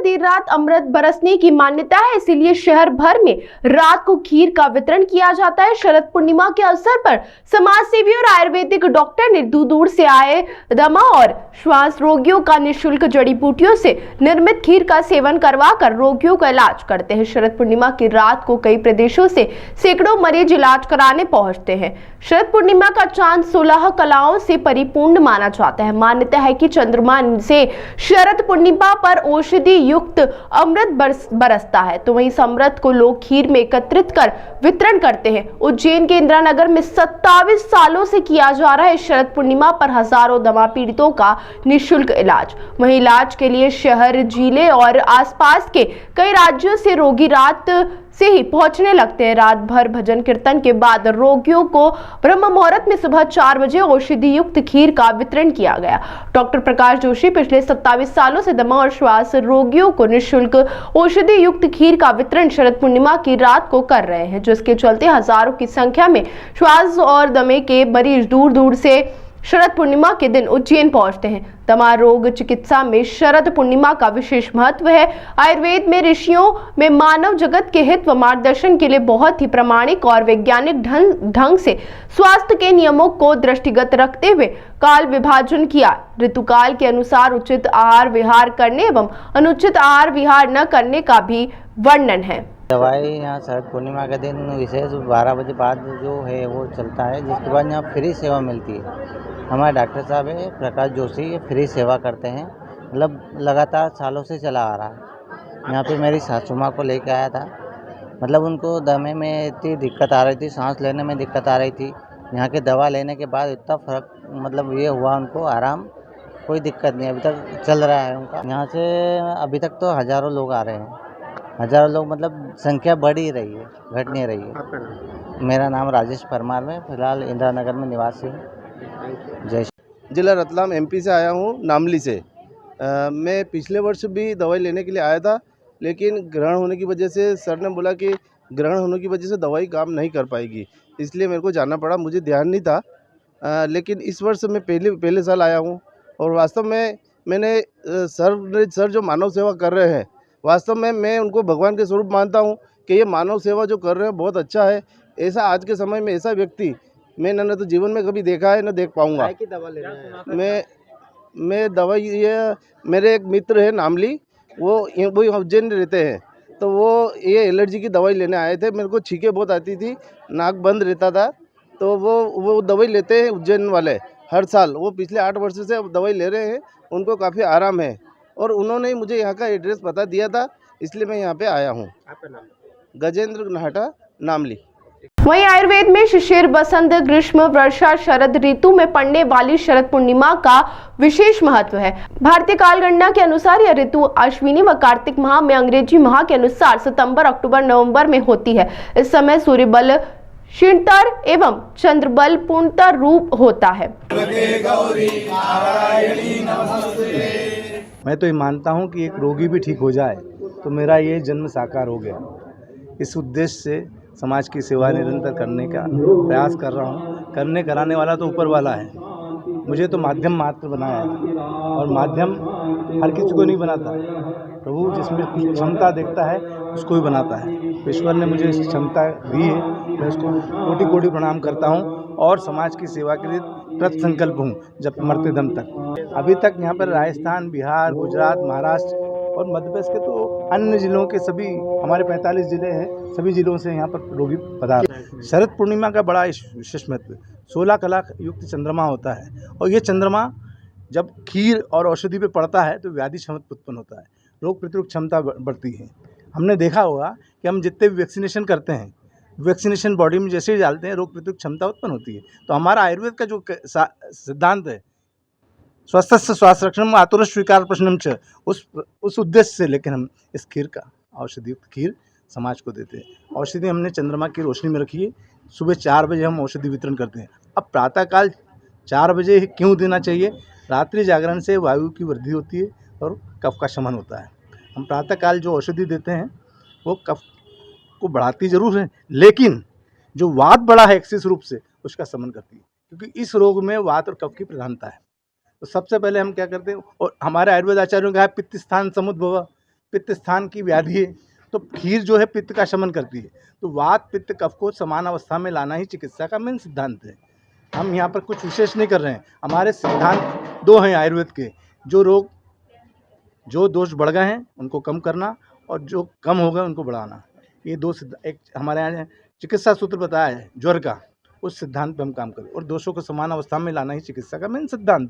देर रात अमृत बरसने की मान्यता है, इसीलिए शहर भर में रात को खीर का वितरण किया जाता है। शरद पूर्णिमा के अवसर पर समाज सेवी और आयुर्वेदिक डॉक्टर ने दूर दूर से आए दमा और श्वास रोगियों का निःशुल्क जड़ी बूटियों से निर्मित खीर का सेवन करवाकर रोगियों का इलाज करते हैं। शरद पूर्णिमा की रात को कई प्रदेशों से सैकड़ों मरीज इलाज कराने पहुंचते हैं। शरद पूर्णिमा का चांद 16 कलाओं से परिपूर्ण माना जाता है। मान्यता है कि चंद्रमा से शरद पूर्णिमा पर औषधि युक्त अमृत बरसता है, तो वहीं इस अमृत को लोग खीर में एकत्रित कर वितरण करते हैं। उज्जैन के इंदिरा नगर में 27 सालों से किया जा रहा है शरद पूर्णिमा पर हजारों दमा पीड़ितों का निःशुल्क इलाज। वहीं इलाज के लिए शहर, जिले और आसपास के कई राज्यों से रोगी रात से ही पहुंचने लगते हैं। रात भर भजन कीर्तन के बाद रोगियों को ब्रह्म मुहूर्त में सुबह 4 बजे औषधि युक्त खीर का वितरण किया गया। डॉक्टर प्रकाश जोशी पिछले 27 सालों से दमा और श्वास रोगियों को निःशुल्क औषधि युक्त खीर का वितरण शरद पूर्णिमा की रात को कर रहे हैं, जिसके चलते हजारों की संख्या में श्वास और दमे के मरीज दूर दूर से शरद पूर्णिमा के दिन उज्जैन पहुंचते हैं। दमा रोग चिकित्सा में शरद पूर्णिमा का विशेष महत्व है। आयुर्वेद में ऋषियों में मानव जगत के हित व मार्गदर्शन के लिए बहुत ही प्रामाणिक और वैज्ञानिक ढंग से स्वास्थ्य के नियमों को दृष्टिगत रखते हुए काल विभाजन किया। ऋतुकाल के अनुसार उचित आहार विहार करने एवं अनुचित आहार विहार न करने का भी वर्णन है। दवाई यहाँ शरद पूर्णिमा के दिन विशेष 12 बजे बाद जो है वो चलता है, जिसके बाद यहाँ फ्री सेवा मिलती है। हमारे डॉक्टर साहब है प्रकाश जोशी, ये फ्री सेवा करते हैं, मतलब लगातार सालों से चला आ रहा है। यहाँ पे मेरी सासू माँ को लेके आया था, मतलब उनको दमे में इतनी दिक्कत आ रही थी, सांस लेने में दिक्कत आ रही थी। यहाँ के दवा लेने के बाद इतना फ़र्क मतलब ये हुआ उनको आराम, कोई दिक्कत नहीं, अभी तक चल रहा है उनका। यहाँ से अभी तक तो हज़ारों लोग आ रहे हैं, हज़ारों लोग, मतलब संख्या बढ़ ही रही है, घट नहीं रही है। मेरा नाम राजेश परमार है, फिलहाल इंदिरा नगर में निवासी हूँ। जय जिला रतलाम एमपी से आया हूँ, नामली से। मैं पिछले वर्ष भी दवाई लेने के लिए आया था, लेकिन ग्रहण होने की वजह से सर ने बोला कि ग्रहण होने की वजह से दवाई काम नहीं कर पाएगी, इसलिए मेरे को जाना पड़ा। मुझे ध्यान नहीं था, लेकिन इस वर्ष मैं पहले साल आया हूँ और वास्तव में मैंने सर जो मानव सेवा कर रहे हैं, वास्तव में मैं उनको भगवान के स्वरूप मानता हूँ कि ये मानव सेवा जो कर रहे हैं बहुत अच्छा है। ऐसा आज के समय में ऐसा व्यक्ति मैंने न तो जीवन में कभी देखा है, न देख पाऊँगा। मैं दवाई ये मेरे एक मित्र है नामली, वो उज्जैन रहते हैं, तो वो ये एलर्जी की दवाई लेने आए थे। मेरे को छींकें बहुत आती थी, नाक बंद रहता था, तो वो दवाई लेते हैं उज्जैन वाले हर साल। वो पिछले 8 वर्ष से दवाई ले रहे हैं, उनको काफ़ी आराम है और उन्होंने ही मुझे यहाँ का एड्रेस बता दिया था, इसलिए मैं यहाँ पे आया हूँ। आपका नाम? गजेंद्र नाहटा, नामली। वहीं आयुर्वेद में शिशिर, बसंत, ग्रीष्म, वर्षा, शरद ऋतु में पड़ने वाली शरद पूर्णिमा का विशेष महत्व है। भारतीय कालगणना के अनुसार यह ऋतु अश्विनी व कार्तिक माह में, अंग्रेजी माह के अनुसार सितंबर, अक्टूबर, नवंबर में होती है। इस समय सूर्य बल क्षीणतर एवं चंद्र बल पूर्णतर रूप होता है। मैं तो ये मानता हूँ कि एक रोगी भी ठीक हो जाए तो मेरा ये जन्म साकार हो गया। इस उद्देश्य से समाज की सेवा निरंतर करने का प्रयास कर रहा हूँ। करने कराने वाला तो ऊपर वाला है, मुझे तो माध्यम मात्र बनाया है और माध्यम हर किसी को नहीं बनाता। प्रभु जिसमें क्षमता देखता है उसको ही बनाता है। ईश्वर ने मुझे इस क्षमता दी है, मैं उसको कोटि कोटि प्रणाम करता हूँ और समाज की सेवा के लिए कृत संकल्प हूँ जब मरते दम तक। अभी तक यहाँ पर राजस्थान, बिहार, गुजरात, महाराष्ट्र और मध्य प्रदेश के तो अन्य जिलों के सभी, हमारे 45 जिले हैं, सभी जिलों से यहाँ पर रोगी पधार। शरद पूर्णिमा का बड़ा विशेष महत्व, 16 कला युक्त चंद्रमा होता है और ये चंद्रमा जब खीर और औषधि पे पड़ता है तो व्याधि क्षमता उत्पन्न होता है, रोग प्रतिरोधक क्षमता बढ़ती है। हमने देखा होगा कि हम जितने भी वैक्सीनेशन करते हैं, वैक्सीनेशन बॉडी में जैसे ही डालते हैं रोग प्रतिरोधक क्षमता उत्पन्न होती है। तो हमारा आयुर्वेद का जो सिद्धांत है, स्वस्थस्य स्वास्थ्य रक्षणम आतुर स्वीकार प्रश्नम च, उस उद्देश्य से लेकिन हम इस खीर का, औषधि युक्त खीर समाज को देते हैं। औषधि हमने चंद्रमा की रोशनी में रखी है। सुबह 4 बजे हम औषधि वितरण करते हैं। अब प्रातःकाल 4 बजे क्यों देना चाहिए? रात्रि जागरण से वायु की वृद्धि होती है और कफ का शमन होता है। हम प्रातःकाल जो औषधि देते हैं वो कफ को बढ़ाती जरूर है, लेकिन जो वात बढ़ा है एक्सिस रूप से उसका शमन करती है, क्योंकि इस रोग में वात और कफ की प्रधानता है। तो सबसे पहले हम क्या करते हैं, और हमारे आयुर्वेद आचार्यों ने कहा पित्त स्थान समुद्भव, पित्त स्थान की व्याधि है, तो खीर जो है पित्त का शमन करती है। तो वात पित्त कफ को समान अवस्था में लाना ही चिकित्सा का मेन सिद्धांत है। हम यहाँ पर कुछ विशेष नहीं कर रहे हैं। हमारे सिद्धांत 2 हैं आयुर्वेद के, जो दोष बढ़ गए हैं उनको कम करना और जो कम हो गए उनको बढ़ाना। ये 2 एक हमारे यहाँ चिकित्सा सूत्र बताया है ज्वर का, उस सिद्धांत पे हम काम करें और दोषों को समान अवस्था में लाना ही चिकित्सा का मेन सिद्धांत।